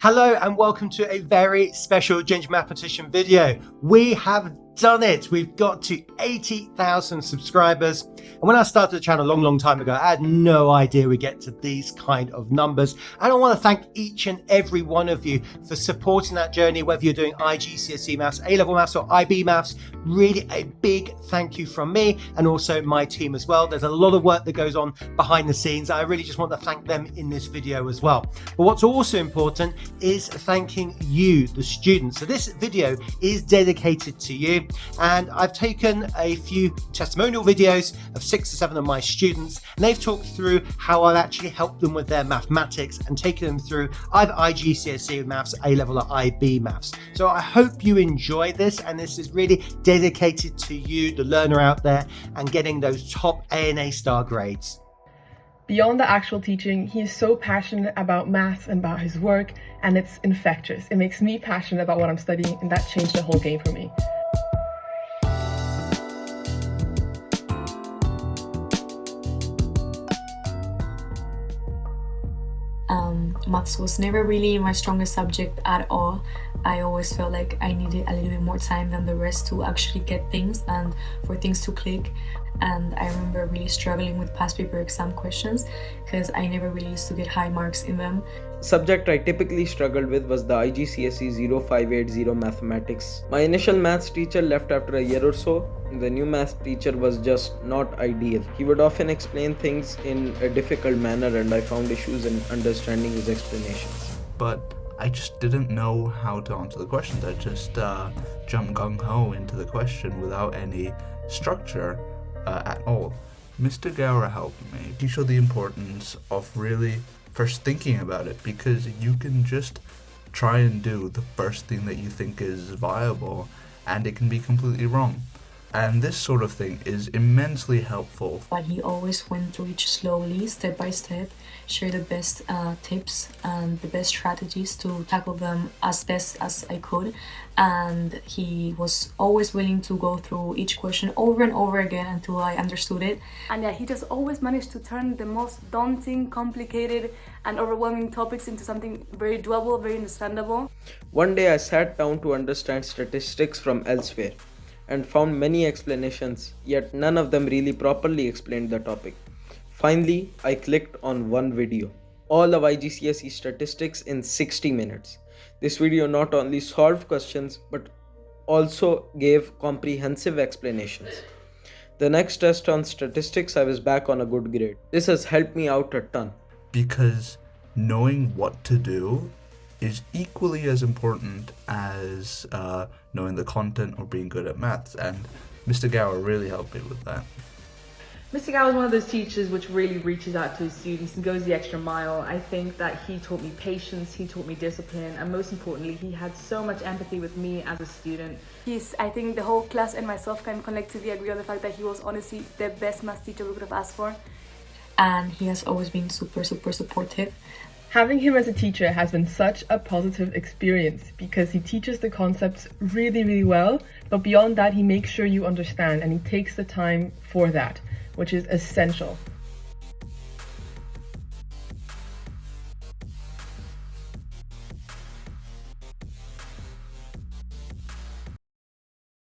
Hello and welcome to a very special Ginger Mathematician video. We have done it. We've got to 80,000 subscribers. And when I started the channel a long time ago, I had no idea we'd get to these kind of numbers. And I want to thank each and every one of you for supporting that journey, whether you're doing iGCSE maths, A-level maths or IB maths. Really a big thank you from me and also my team as well. There's a lot of work that goes on behind the scenes. I really just want to thank them in this video as well. But what's also important is thanking you, the students. So this video is dedicated to you. And I've taken a few testimonial videos of 6 to 7 of my students, and they've talked through how I've actually helped them with their mathematics and taken them through either iGCSE maths, A-level or IB maths. So I hope you enjoy this, and this is really dedicated to you, the learner out there, and getting those top A and A star grades. Beyond the actual teaching, he is so passionate about maths and about his work, and it's infectious. It makes me passionate about what I'm studying, and that changed the whole game for me. Maths was never really my strongest subject at all. I always felt like I needed a little bit more time than the rest to actually get things and for things to click. And I remember really struggling with past paper exam questions because I never really used to get high marks in them. Subject I typically struggled with was the iGCSE 0580 mathematics. My initial maths teacher left after a year or so. The new maths teacher was just not ideal. He would often explain things in a difficult manner and I found issues in understanding his explanations. But I just didn't know how to answer the questions. I just jumped gung-ho into the question without any structure at all. Mr. Gower helped me. He showed the importance of really first thinking about it, because you can just try and do the first thing that you think is viable and it can be completely wrong. And this sort of thing is immensely helpful. But he always went through each slowly, step by step, share the best tips and the best strategies to tackle them as best as I could. And he was always willing to go through each question over and over again until I understood it. And yeah, he just always managed to turn the most daunting, complicated and overwhelming topics into something very doable, very understandable. One day I sat down to understand statistics from elsewhere and found many explanations, yet none of them really properly explained the topic. Finally, I clicked on one video, all of iGCSE statistics in 60 minutes. This video not only solved questions but also gave comprehensive explanations. The next test on statistics, I was back on a good grade. This has helped me out a ton. Because knowing what to do is equally as important as knowing the content or being good at maths, and Mr. Gower really helped me with that. Mr. Gower is one of those teachers which really reaches out to his students and goes the extra mile. I think that he taught me patience, he taught me discipline, and most importantly, he had so much empathy with me as a student. I think the whole class and myself can collectively agree on the fact that he was honestly the best math teacher we could have asked for. And he has always been super supportive. Having him as a teacher has been such a positive experience because he teaches the concepts really well, but beyond that he makes sure you understand and he takes the time for that, which is essential.